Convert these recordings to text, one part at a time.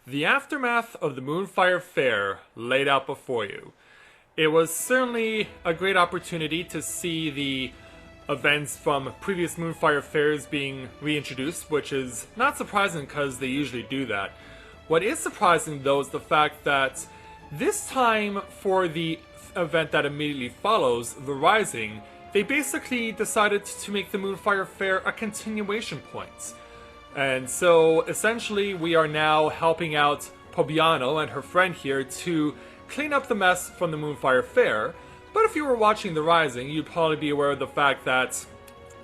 The aftermath of the Moonfire Fair laid out before you. It was certainly a great opportunity to see the events from previous Moonfire Fairs being reintroduced, which is not surprising because they usually do that. What is surprising though is the fact that this time for the event that immediately follows, the Rising, they basically decided to make the Moonfire Fair a continuation point. And so, essentially, we are now helping out Pobiano and her friend here to clean up the mess from the Moonfire Fair. But if you were watching The Rising, you'd probably be aware of the fact that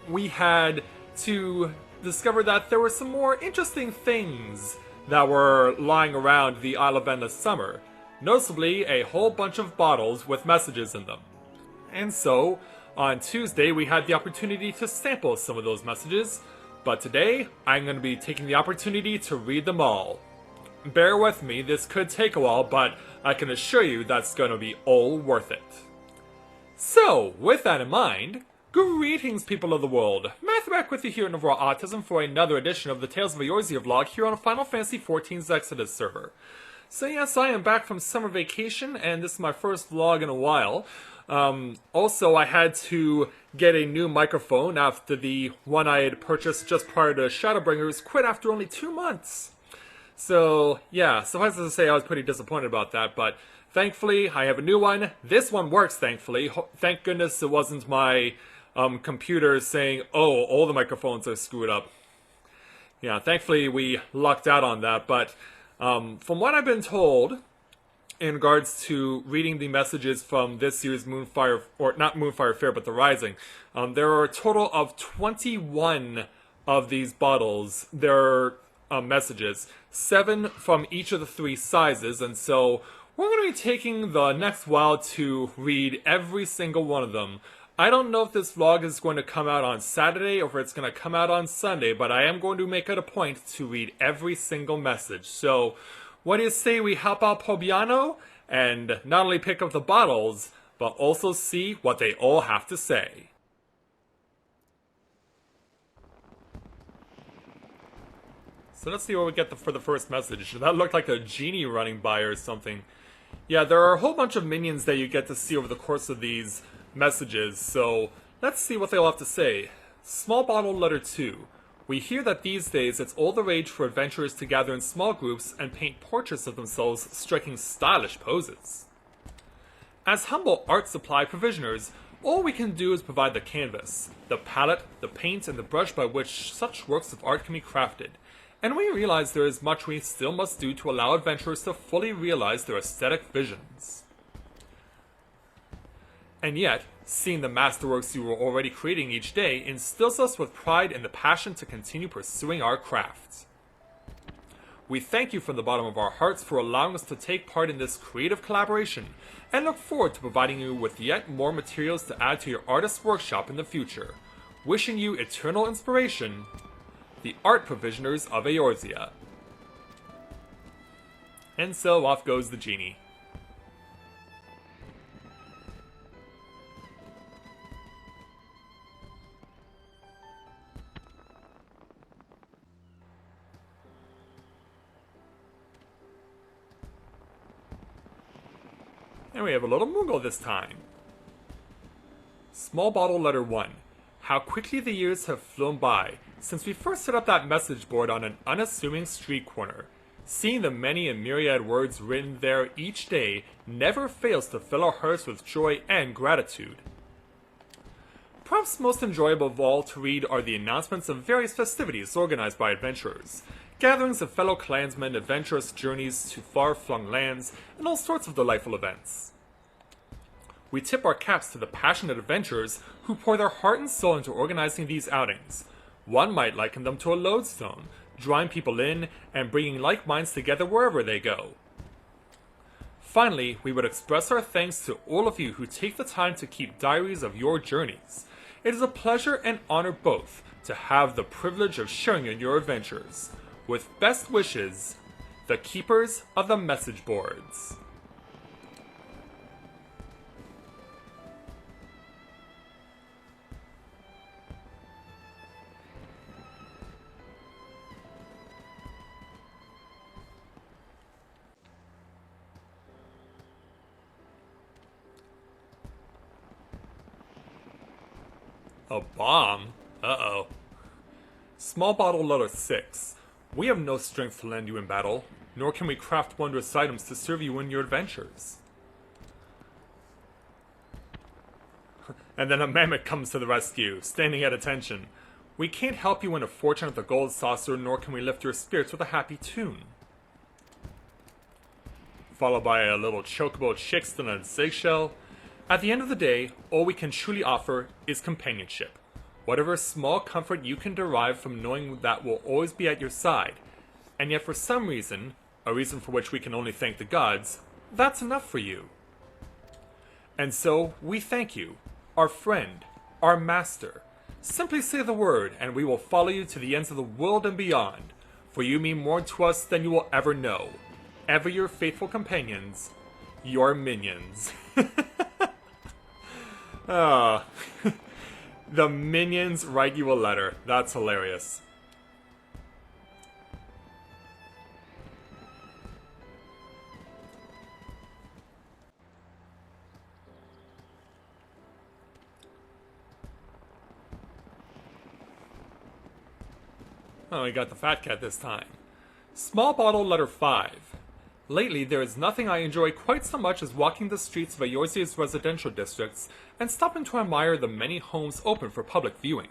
we had to discover that there were some more interesting things that were lying around the Isle of Endless Summer. Noticeably, a whole bunch of bottles with messages in them. And so, on Tuesday, we had the opportunity to sample some of those messages. But today, I'm going to be taking the opportunity to read them all. Bear with me, this could take a while, but I can assure you that's going to be all worth it. So, with that in mind, greetings people of the world. Matthew back with you here in Overall Autism for another edition of the Tales of Eorzea vlog here on Final Fantasy XIV's Exodus server. So yes, I am back from summer vacation, and this is my first vlog in a while. Also, I had to get a new microphone after the one I had purchased just prior to Shadowbringers quit after only 2 months. So, yeah, suffice it to say I was pretty disappointed about that, but thankfully I have a new one. This one works, thankfully. Thank goodness it wasn't my computer saying, oh, all the microphones are screwed up. Yeah, thankfully we lucked out on that, but from what I've been told, in regards to reading the messages from this year's Moonfire, or not Moonfire Fair, but The Rising, there are a total of 21 of these bottles. There are messages, 7 from each of the 3 sizes, and so we're going to be taking the next while to read every single one of them. I don't know if this vlog is going to come out on Saturday or if it's going to come out on Sunday, but I am going to make it a point to read every single message. So, what do you say we help out Pobiano and not only pick up the bottles, but also see what they all have to say? So let's see what we get for the first message. That looked like a genie running by or something. Yeah, there are a whole bunch of minions that you get to see over the course of these messages, so let's see what they'll have to say. Small bottle letter 2. We hear that these days it's all the rage for adventurers to gather in small groups and paint portraits of themselves striking stylish poses. As humble art supply provisioners, all we can do is provide the canvas, the palette, the paint, and the brush by which such works of art can be crafted. And we realize there is much we still must do to allow adventurers to fully realize their aesthetic visions. And yet, seeing the masterworks you are already creating each day instills us with pride and the passion to continue pursuing our craft. We thank you from the bottom of our hearts for allowing us to take part in this creative collaboration, and look forward to providing you with yet more materials to add to your artist's workshop in the future. Wishing you eternal inspiration, the Art Provisioners of Eorzea. And so off goes the genie. And we have a little Mungo this time. Small bottle letter 1. How quickly the years have flown by since we first set up that message board on an unassuming street corner. Seeing the many and myriad words written there each day never fails to fill our hearts with joy and gratitude. Perhaps most enjoyable of all to read are the announcements of various festivities organized by adventurers. Gatherings of fellow clansmen, adventurous journeys to far-flung lands, and all sorts of delightful events. We tip our caps to the passionate adventurers who pour their heart and soul into organizing these outings. One might liken them to a lodestone, drawing people in and bringing like minds together wherever they go. Finally, we would express our thanks to all of you who take the time to keep diaries of your journeys. It is a pleasure and honor both to have the privilege of sharing in your adventures. With best wishes, the Keepers of the Message Boards. A bomb? Uh-oh. Small bottle letter 6. We have no strength to lend you in battle, nor can we craft wondrous items to serve you in your adventures. And then a mammoth comes to the rescue, standing at attention. We can't help you win a fortune at the gold saucer, nor can we lift your spirits with a happy tune. Followed by a little chocobo chickston and seashell. At the end of the day, all we can truly offer is companionship. Whatever small comfort you can derive from knowing that we'll always be at your side. And yet for some reason, a reason for which we can only thank the gods, that's enough for you. And so, we thank you, our friend, our master. Simply say the word, and we will follow you to the ends of the world and beyond, for you mean more to us than you will ever know. Ever your faithful companions, your minions. Ah, the minions write you a letter. That's hilarious. Oh, we got the fat cat this time. Small bottle letter 5. Lately, there is nothing I enjoy quite so much as walking the streets of Eorzea's residential districts and stopping to admire the many homes open for public viewing.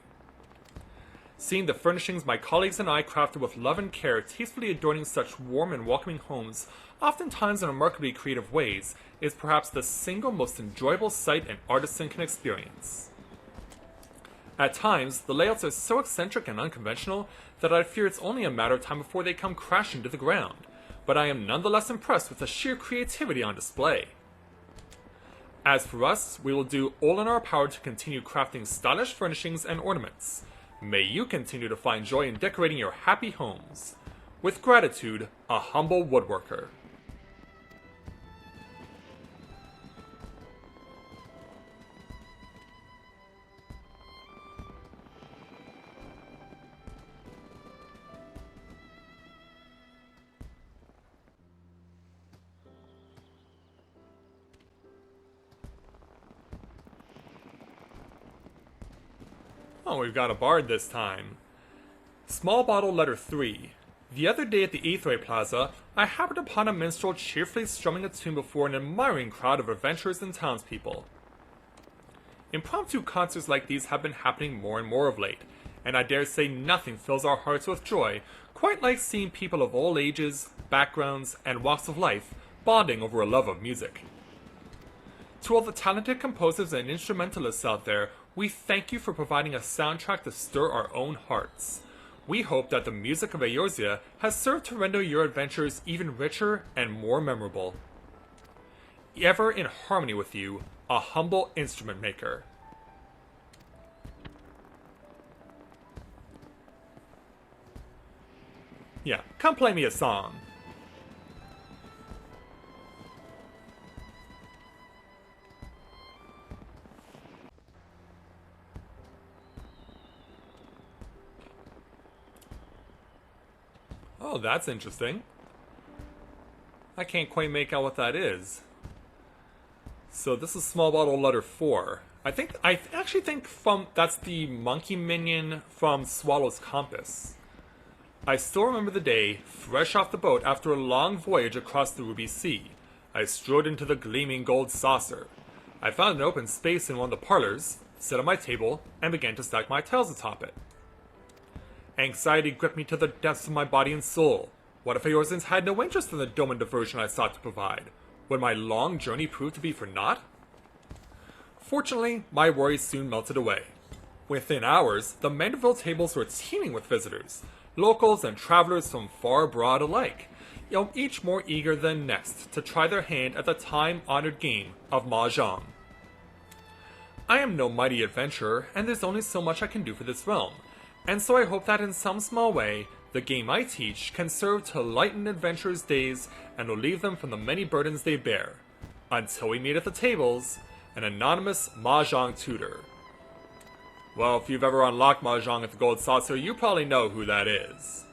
Seeing the furnishings my colleagues and I crafted with love and care tastefully adorning such warm and welcoming homes, oftentimes in remarkably creative ways, is perhaps the single most enjoyable sight an artisan can experience. At times, the layouts are so eccentric and unconventional that I fear it's only a matter of time before they come crashing to the ground, but I am nonetheless impressed with the sheer creativity on display. As for us, we will do all in our power to continue crafting stylish furnishings and ornaments. May you continue to find joy in decorating your happy homes. With gratitude, a humble woodworker. Oh, we've got a bard this time. Small bottle letter 3. The other day at the XIV Plaza, I happened upon a minstrel cheerfully strumming a tune before an admiring crowd of adventurers and townspeople. Impromptu concerts like these have been happening more and more of late, and I dare say nothing fills our hearts with joy quite like seeing people of all ages, backgrounds, and walks of life bonding over a love of music. To all the talented composers and instrumentalists out there, we thank you for providing a soundtrack to stir our own hearts. We hope that the music of Eorzea has served to render your adventures even richer and more memorable. Ever in harmony with you, a humble instrument maker. Yeah, come play me a song. Oh, that's interesting. I can't quite make out what that is. So this is small bottle letter 4. I actually think that's the monkey minion from Swallow's Compass. I still remember the day, fresh off the boat after a long voyage across the Ruby Sea. I strode into the gleaming gold saucer. I found an open space in one of the parlors, sat at my table, and began to stack my tiles atop it. Anxiety gripped me to the depths of my body and soul. What if Eorzeans had no interest in the dome and diversion I sought to provide? Would my long journey prove to be for naught? Fortunately, my worries soon melted away. Within hours, the Mandeville tables were teeming with visitors, locals and travelers from far abroad alike, each more eager than next to try their hand at the time-honored game of Mahjong. I am no mighty adventurer, and there's only so much I can do for this realm, and so I hope that in some small way, the game I teach can serve to lighten adventurers' days and relieve them from the many burdens they bear. Until we meet at the tables, an anonymous Mahjong tutor. Well, if you've ever unlocked Mahjong at the Gold Saucer, you probably know who that is.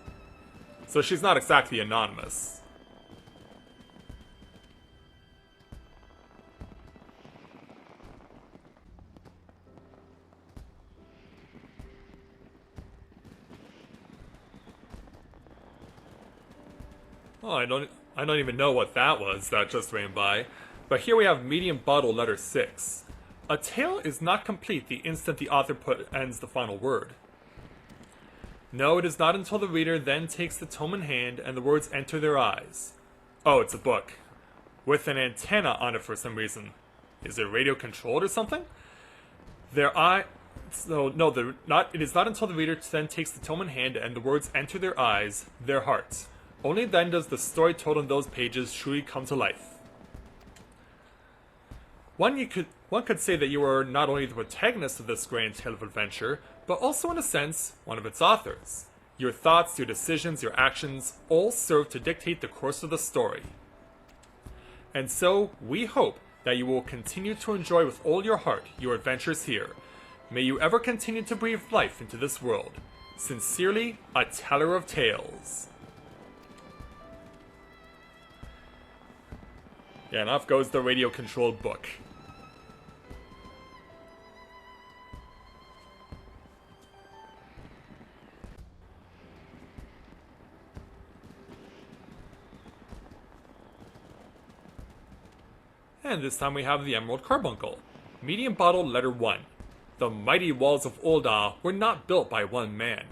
So she's not exactly anonymous. Oh, I don't even know what that was that just ran by. But here we have medium bottle letter 6. A tale is not complete the instant the author ends the final word. No, it is not until the reader then takes the tome in hand and the words enter their eyes. Oh, it's a book. With an antenna on it for some reason. Is it radio controlled or something? Their eye... So, no, it is not until the reader then takes the tome in hand and the words enter their eyes, their hearts. Only then does the story told in those pages truly come to life. One could say that you are not only the protagonist of this grand tale of adventure, but also in a sense, one of its authors. Your thoughts, your decisions, your actions, all serve to dictate the course of the story. And so, we hope that you will continue to enjoy with all your heart your adventures here. May you ever continue to breathe life into this world. Sincerely, a teller of tales. Yeah, and off goes the radio-controlled book. And this time we have the Emerald Carbuncle. Medium bottle letter 1. The mighty walls of Ul'dah were not built by one man.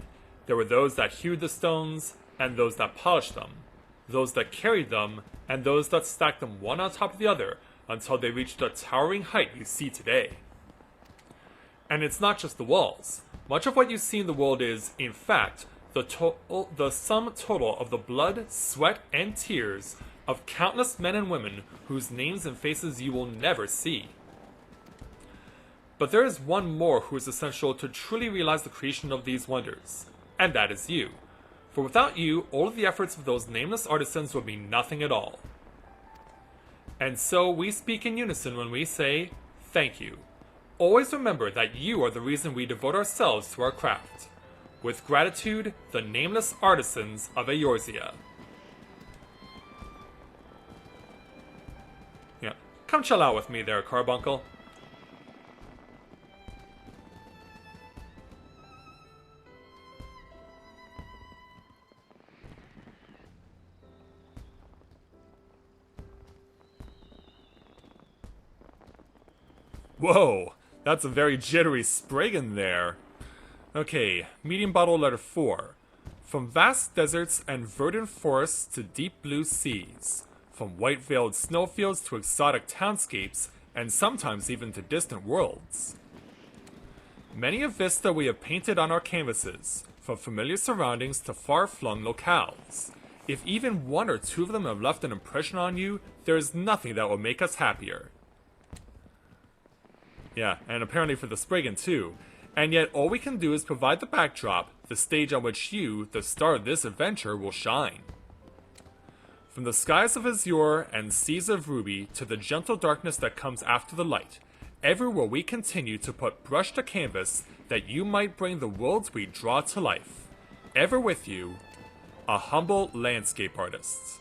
There were those that hewed the stones, and those that polished them. Those that carried them, and those that stacked them one on top of the other until they reached the towering height you see today. And it's not just the walls. Much of what you see in the world is, in fact, the sum total of the blood, sweat, and tears of countless men and women whose names and faces you will never see. But there is one more who is essential to truly realize the creation of these wonders, and that is you. For without you, all of the efforts of those nameless artisans would be nothing at all. And so we speak in unison when we say, thank you. Always remember that you are the reason we devote ourselves to our craft. With gratitude, the nameless artisans of Eorzea. Yeah, come chill out with me there, Carbuncle. Whoa, that's a very jittery Spriggan there. Okay, medium bottle letter 4. From vast deserts and verdant forests to deep blue seas. From white-veiled snowfields to exotic townscapes, and sometimes even to distant worlds. Many a vista we have painted on our canvases, from familiar surroundings to far-flung locales. If even one or two of them have left an impression on you, there is nothing that will make us happier. Yeah, and apparently for the Spriggan too. And yet all we can do is provide the backdrop, the stage on which you, the star of this adventure, will shine. From the skies of azure and seas of ruby to the gentle darkness that comes after the light, everywhere we continue to put brush to canvas that you might bring the worlds we draw to life. Ever with you, a humble landscape artist.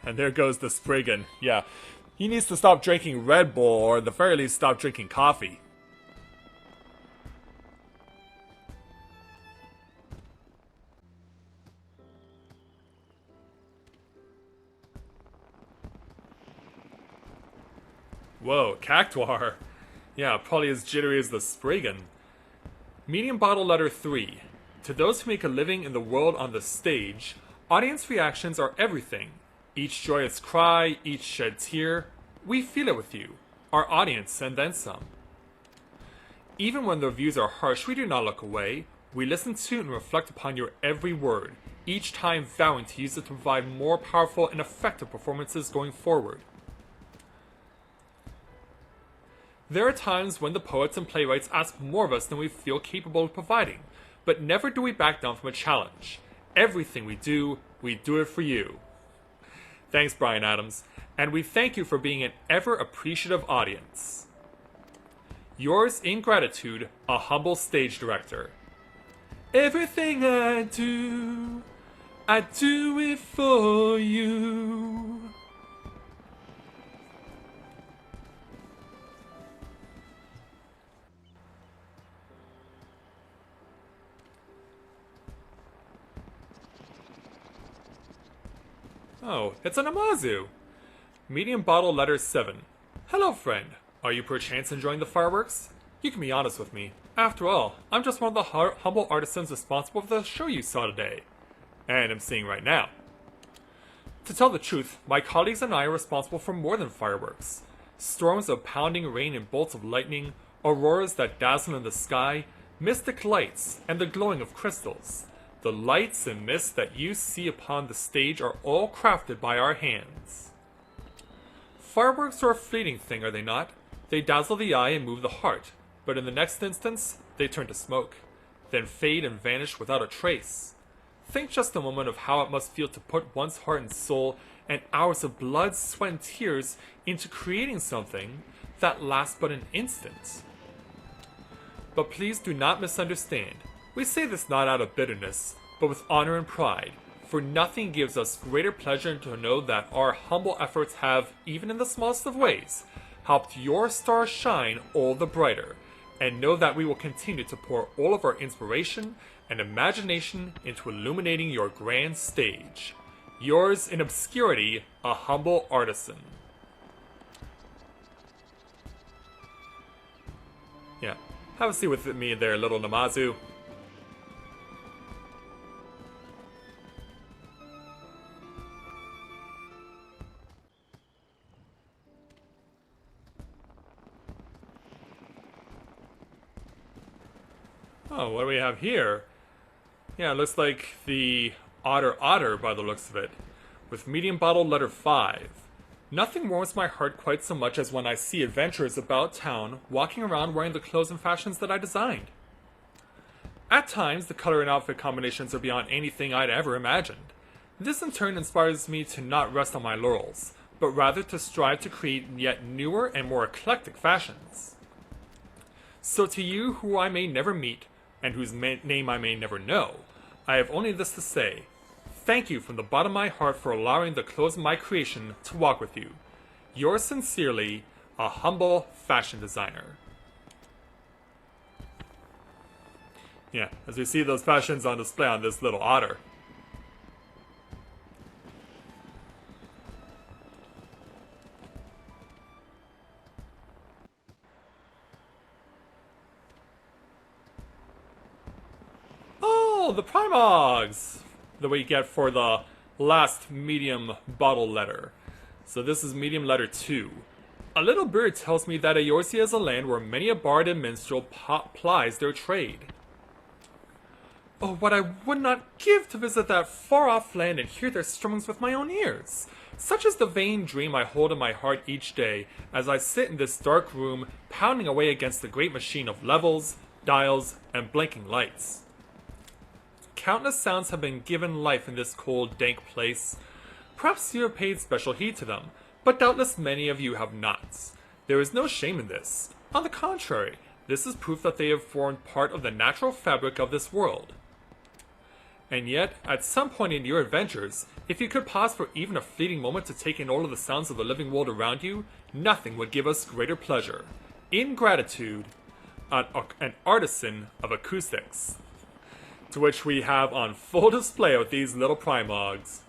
And there goes the Spriggan. Yeah, he needs to stop drinking Red Bull or at the very least stop drinking coffee. Whoa, Cactuar. Yeah, probably as jittery as the Spriggan. Medium bottle letter 3. To those who make a living in the world on the stage, audience reactions are everything. Each joyous cry, each shed tear, we feel it with you, our audience, and then some. Even when the reviews are harsh, we do not look away. We listen to and reflect upon your every word, each time vowing to use it to provide more powerful and effective performances going forward. There are times when the poets and playwrights ask more of us than we feel capable of providing, but never do we back down from a challenge. Everything we do it for you. Thanks, Bryan Adams, and we thank you for being an ever-appreciative audience. Yours in gratitude, a humble stage director. Everything I do it for you. Oh, it's an Amazu! Medium bottle letter 7. Hello, friend. Are you perchance enjoying the fireworks? You can be honest with me. After all, I'm just one of the humble artisans responsible for the show you saw today. And I'm seeing right now. To tell the truth, my colleagues and I are responsible for more than fireworks. Storms of pounding rain and bolts of lightning, auroras that dazzle in the sky, mystic lights, and the glowing of crystals. The lights and mists that you see upon the stage are all crafted by our hands. Fireworks are a fleeting thing, are they not? They dazzle the eye and move the heart, but in the next instance, they turn to smoke, then fade and vanish without a trace. Think just a moment of how it must feel to put one's heart and soul and hours of blood, sweat, and tears into creating something that lasts but an instant. But please do not misunderstand. We say this not out of bitterness, but with honor and pride, for nothing gives us greater pleasure to know that our humble efforts have, even in the smallest of ways, helped your star shine all the brighter, and know that we will continue to pour all of our inspiration and imagination into illuminating your grand stage. Yours in obscurity, a humble artisan. Yeah, have a seat with me there, little Namazu. Oh, what do we have here? Yeah, it looks like the Otter by the looks of it, with medium bottle letter 5. Nothing warms my heart quite so much as when I see adventurers about town walking around wearing the clothes and fashions that I designed. At times, the color and outfit combinations are beyond anything I'd ever imagined. This in turn inspires me to not rest on my laurels, but rather to strive to create yet newer and more eclectic fashions. So to you who I may never meet, and whose name I may never know, I have only this to say. Thank you from the bottom of my heart for allowing the clothes of my creation to walk with you. Yours sincerely, a humble fashion designer. Yeah, as we see those fashions on display on this little otter. Oh, the Primogs! That we get for the last medium bottle letter. So this is medium letter 2. A little bird tells me that Eorzea is a land where many a bard and minstrel plies their trade. Oh, what I would not give to visit that far-off land and hear their strummings with my own ears! Such is the vain dream I hold in my heart each day as I sit in this dark room pounding away against the great machine of levels, dials, and blinking lights. Countless sounds have been given life in this cold, dank place. Perhaps you have paid special heed to them, but doubtless many of you have not. There is no shame in this. On the contrary, this is proof that they have formed part of the natural fabric of this world. And yet, at some point in your adventures, if you could pause for even a fleeting moment to take in all of the sounds of the living world around you, nothing would give us greater pleasure. In gratitude, an artisan of acoustics. To which we have on full display with these little Primogs.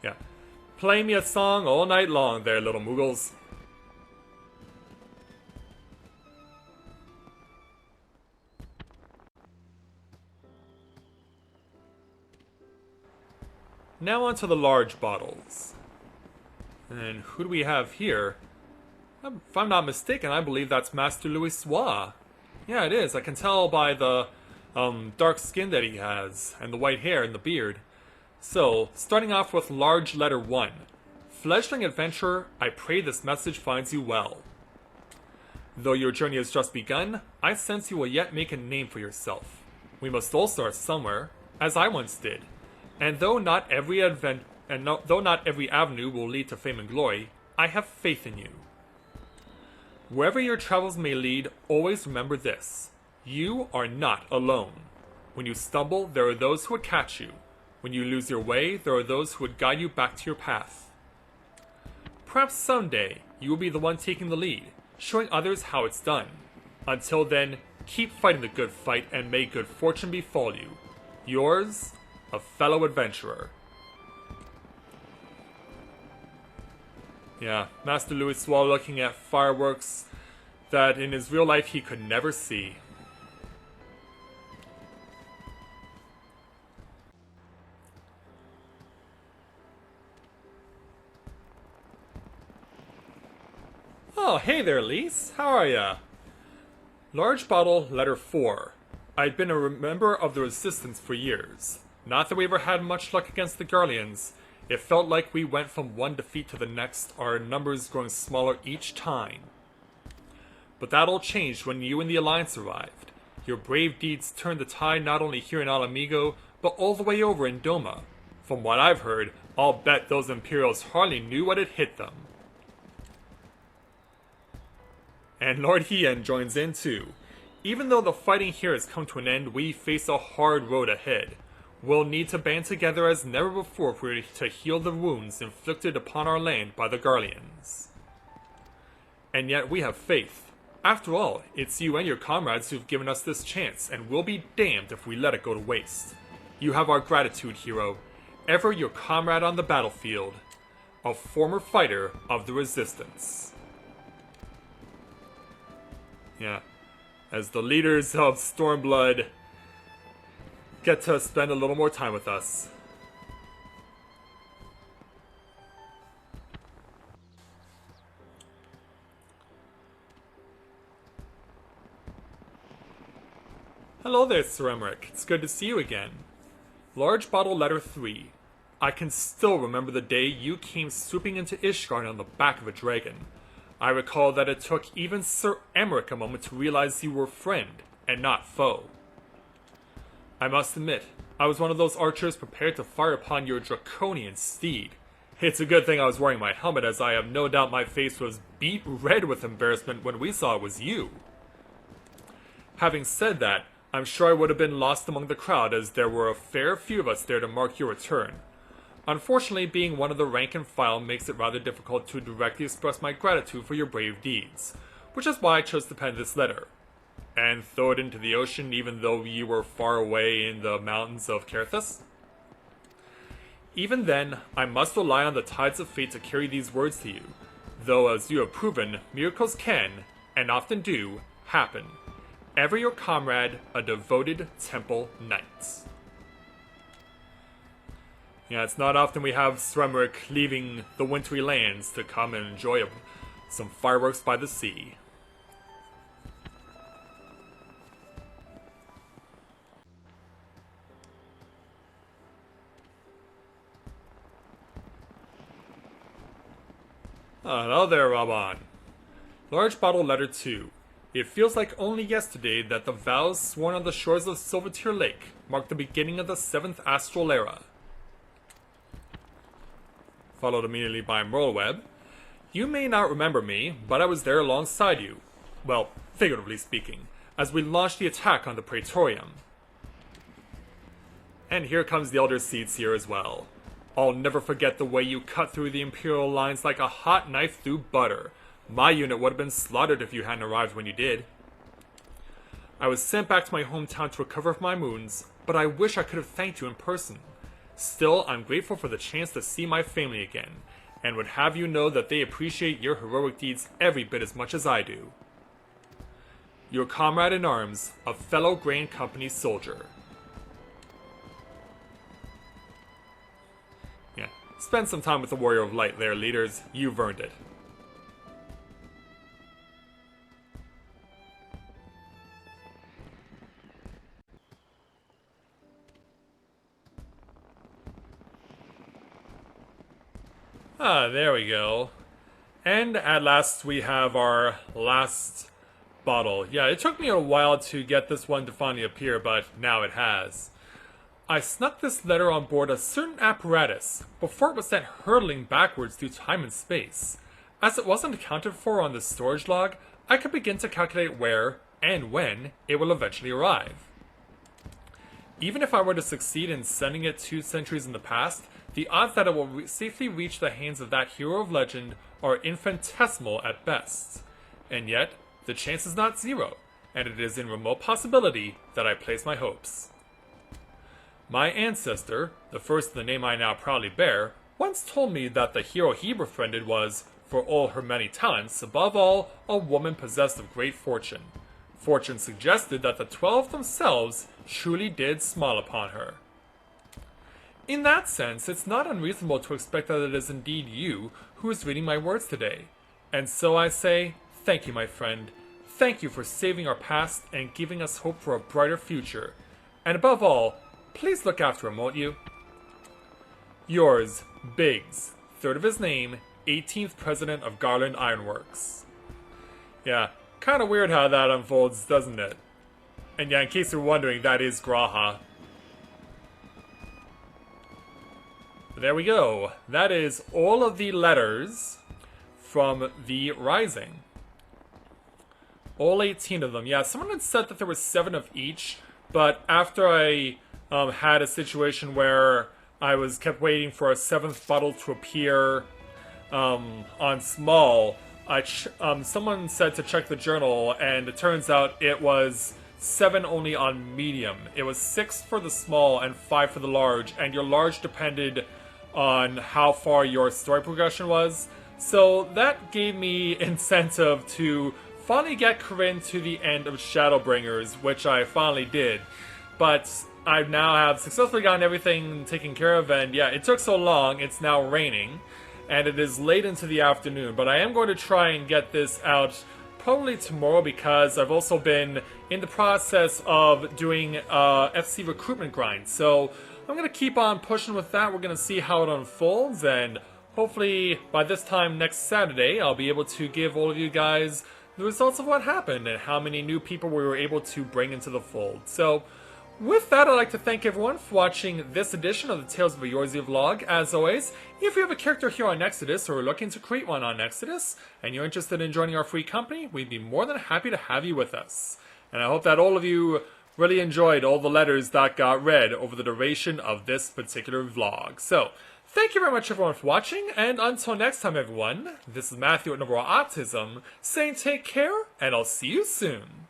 Yeah. Play me a song all night long there, little Moogles. Now onto the large bottles. And who do we have here? If I'm not mistaken, I believe that's Master Louis Soir. Yeah, it is. I can tell by the dark skin that he has, and the white hair and the beard. So, starting off with large letter 1. Fledgling adventurer, I pray this message finds you well. Though your journey has just begun, I sense you will yet make a name for yourself. We must all start somewhere, as I once did. And though not every avenue will lead to fame and glory, I have faith in you. Wherever your travels may lead, always remember this. You are not alone. When you stumble, there are those who would catch you. When you lose your way, there are those who would guide you back to your path. Perhaps someday, you will be the one taking the lead, showing others how it's done. Until then, keep fighting the good fight and may good fortune befall you. Yours, a fellow adventurer. Yeah, Master Louis Swallow looking at fireworks that in his real life he could never see. Oh, hey there, Lise. How are ya? Large bottle, letter 4. I'd been a member of the Resistance for years. Not that we ever had much luck against the Garleans. It felt like we went from one defeat to the next, our numbers growing smaller each time. But that all changed when you and the Alliance arrived. Your brave deeds turned the tide not only here in Alamigo, but all the way over in Doma. From what I've heard, I'll bet those Imperials hardly knew what had hit them. And Lord Hien joins in too. Even though the fighting here has come to an end, we face a hard road ahead. We'll need to band together as never before if we're to heal the wounds inflicted upon our land by the Garleans. And yet we have faith. After all, it's you and your comrades who've given us this chance, and we'll be damned if we let it go to waste. You have our gratitude, hero. Ever your comrade on the battlefield, a former fighter of the Resistance. Yeah, as the leaders of Stormblood get to spend a little more time with us. Hello there, Sir Emmerich. It's good to see you again. Large bottle letter 3. I can still remember the day you came swooping into Ishgard on the back of a dragon. I recall that it took even Sir Emmerich a moment to realize you were friend, and not foe. I must admit, I was one of those archers prepared to fire upon your draconian steed. It's a good thing I was wearing my helmet, as I have no doubt my face was beet red with embarrassment when we saw it was you. Having said that, I'm sure I would have been lost among the crowd, as there were a fair few of us there to mark your return. Unfortunately, being one of the rank and file makes it rather difficult to directly express my gratitude for your brave deeds, which is why I chose to pen this letter, and throw it into the ocean even though you were far away in the mountains of Kerthus. Even then, I must rely on the tides of fate to carry these words to you, though as you have proven, miracles can, and often do, happen. Ever your comrade, a devoted temple knight. Yeah, it's not often we have Sremric leaving the wintry lands to come and enjoy some fireworks by the sea. Hello there, Raban. Large bottle letter 2. It feels like only yesterday that the vows sworn on the shores of Silvertear Lake marked the beginning of the 7th Astral Era. Followed immediately by Merlweb. You may not remember me, but I was there alongside you. Well, figuratively speaking, as we launched the attack on the Praetorium. And here comes the Elder Seeds here as well. I'll never forget the way you cut through the Imperial lines like a hot knife through butter. My unit would have been slaughtered if you hadn't arrived when you did. I was sent back to my hometown to recover from my wounds, but I wish I could have thanked you in person. Still, I'm grateful for the chance to see my family again, and would have you know that they appreciate your heroic deeds every bit as much as I do. Your comrade in arms, a fellow Grand Company soldier. Yeah, spend some time with the Warrior of Light there, leaders. You've earned it. Ah, there we go. And at last we have our last bottle. Yeah, it took me a while to get this one to finally appear, but now it has. I snuck this letter on board a certain apparatus before it was sent hurtling backwards through time and space. As it wasn't accounted for on the storage log, I could begin to calculate where and when it will eventually arrive. Even if I were to succeed in sending it 2 centuries in the past, the odds that it will safely reach the hands of that hero of legend are infinitesimal at best. And yet, the chance is not zero, and it is in remote possibility that I place my hopes. My ancestor, the first in the name I now proudly bear, once told me that the hero he befriended was, for all her many talents, above all, a woman possessed of great fortune. Fortune suggested that the 12 themselves truly did smile upon her. In that sense, it's not unreasonable to expect that it is indeed you who is reading my words today. And so I say, thank you, my friend. Thank you for saving our past and giving us hope for a brighter future. And above all, please look after him, won't you? Yours, Biggs, third of his name, 18th President of Garland Ironworks. Yeah, kinda weird how that unfolds, doesn't it? And yeah, in case you're wondering, that is Graha. But there we go. That is all of the letters from the Rising. All 18 of them. Yeah, someone had said that there were 7 of each, but after I had a situation where I was kept waiting for a 7th bottle to appear on small, someone said to check the journal, and it turns out it was 7 only on medium. It was 6 for the small and 5 for the large, and your large depended on how far your story progression was. So that gave me incentive to finally get Corinne to the end of Shadowbringers, which I finally did. But I now have successfully gotten everything taken care of, and yeah, it took so long, it's now raining, and it is late into the afternoon. But I am going to try and get this out probably tomorrow, because I've also been in the process of doing FC recruitment grind. So I'm going to keep on pushing with that. We're going to see how it unfolds, and hopefully by this time next Saturday, I'll be able to give all of you guys the results of what happened and how many new people we were able to bring into the fold. So with that, I'd like to thank everyone for watching this edition of the Tales of Eorzea vlog. As always, if you have a character here on Exodus or are looking to create one on Exodus, and you're interested in joining our free company, we'd be more than happy to have you with us. And I hope that all of you really enjoyed all the letters that got read over the duration of this particular vlog. So, thank you very much everyone for watching, and until next time everyone, this is Matthew at Novel Autism, saying take care, and I'll see you soon.